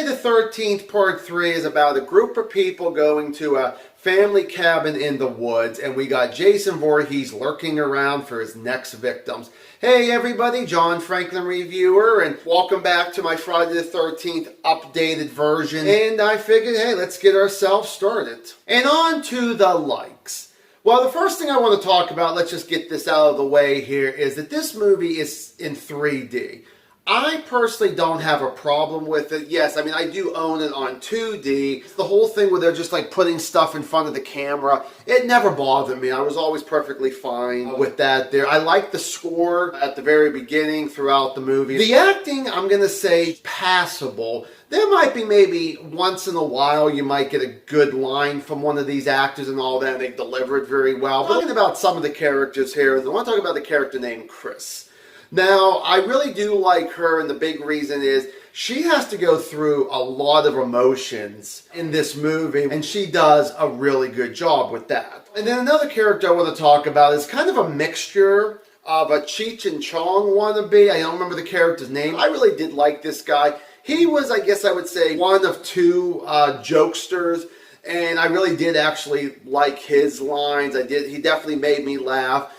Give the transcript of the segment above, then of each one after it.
the 13th Part 3 is about a group of people going to a family cabin in the woods, and we got Jason Voorhees lurking around for his next victims. Hey everybody, John Franklin Reviewer, and welcome back to my Friday the 13th updated version. And I figured, hey, let's get ourselves started. And on to the likes. Well, the first thing I want to talk about, let's just get this out of the way here, is that this movie is in 3D. I personally don't have a problem with it. Yes, I mean, I do own it on 2D. The whole thing where they're just like putting stuff in front of the camera, it never bothered me. I was always perfectly fine with that there. I like the score at the very beginning throughout the movie. The acting, I'm going to say passable. There might be maybe once in a while you might get a good line from one of these actors and all that, and they deliver it very well. I'm talking about some of the characters here. I want to talk about the character named Chris. Now, I really do like her, and the big reason is she has to go through a lot of emotions in this movie, and she does a really good job with that. And then another character I want to talk about is kind of a mixture of a Cheech and Chong wannabe. I don't remember the character's name. I really did like this guy. He was, I guess I would say, one of two jokesters, and I really did actually like his lines. He definitely made me laugh.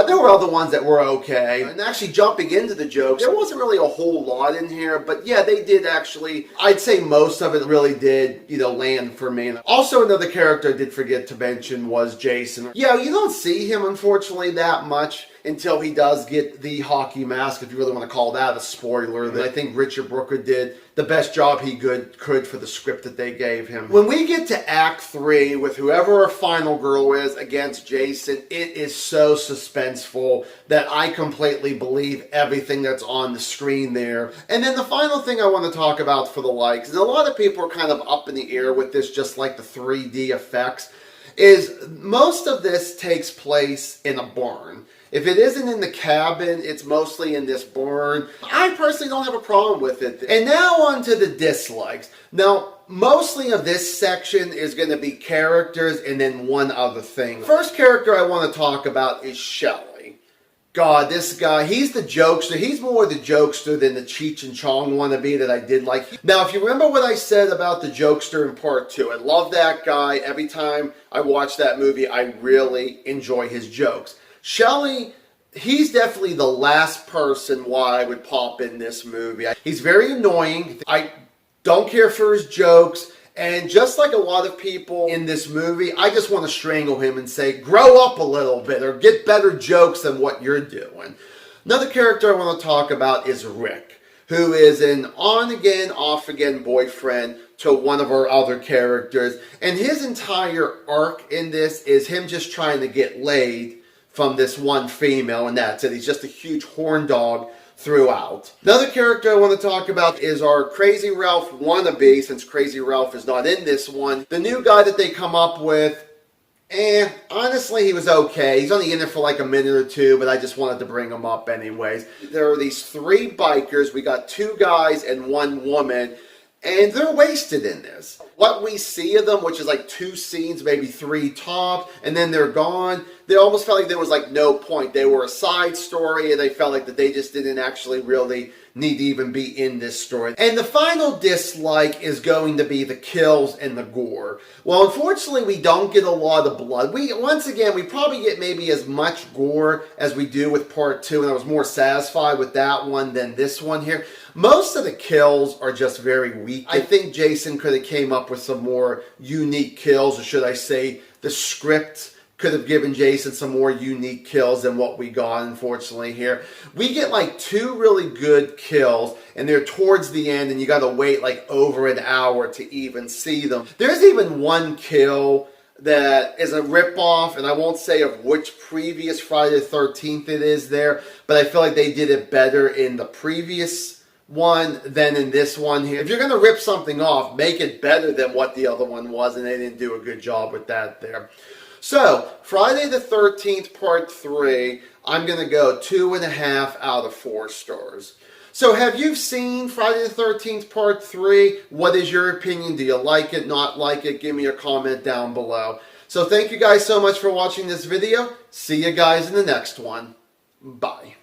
There were other ones that were okay. And actually jumping into the jokes, there wasn't really a whole lot in here, but yeah, they did actually, I'd say most of it really did, land for me. Also, another character I did forget to mention was Jason. Yeah, you don't see him, unfortunately, that much until he does get the hockey mask, if you really want to call that a spoiler. I think Richard Brooker did the best job he could for the script that they gave him. When we get to Act 3 with whoever our final girl is against Jason, it is so suspenseful that I completely believe everything that's on the screen there. And then the final thing I want to talk about for the likes, and a lot of people are kind of up in the air with this, just like the 3D effects, is most of this takes place in a barn. If it isn't in the cabin, it's mostly in this barn. I personally don't have a problem with it. And now on to the dislikes. Now, mostly of this section is going to be characters and then one other thing. The first character I want to talk about is Shelley. God, this guy, he's the jokester. He's more the jokester than the Cheech and Chong wannabe that I did like. Now, if you remember what I said about the jokester in Part 2, I love that guy. Every time I watch that movie, I really enjoy his jokes. Shelley, he's definitely the last person why I would pop in this movie. He's very annoying. I don't care for his jokes. And just like a lot of people in this movie, I just want to strangle him and say, grow up a little bit or get better jokes than what you're doing. Another character I want to talk about is Rick, who is an on-again, off-again boyfriend to one of our other characters. And his entire arc in this is him just trying to get laid from this one female, and that's it. He's just a huge horn dog throughout. Another character I want to talk about is our Crazy Ralph wannabe, since Crazy Ralph is not in this one. The new guy that they come up with, honestly, he was okay. He's only in it for like a minute or two, but I just wanted to bring him up anyways. There are these three bikers. We got two guys and one woman, and they're wasted in this. What we see of them, which is like two scenes, maybe three tops, and then they're gone. They almost felt like there was like no point. They were a side story, and they felt like that they just didn't actually really need to even be in this story. And the final dislike is going to be the kills and the gore. Well, unfortunately, we don't get a lot of blood. Once again, we probably get maybe as much gore as we do with Part 2, and I was more satisfied with that one than this one here. Most of the kills are just very weak. I think Jason could have came up with some more unique kills, or should I say the script could have given Jason some more unique kills than what we got, unfortunately, here. We get like two really good kills, and they're towards the end, and you got to wait like over an hour to even see them. There's even one kill that is a ripoff, and I won't say of which previous Friday the 13th it is there, but I feel like they did it better in the previous one than in this one here. If you're going to rip something off, make it better than what the other one was, and they didn't do a good job with that there. So, Friday the 13th Part 3, I'm going to go 2.5 out of 4 stars. So, have you seen Friday the 13th Part 3? What is your opinion? Do you like it, not like it? Give me a comment down below. So, thank you guys so much for watching this video. See you guys in the next one. Bye.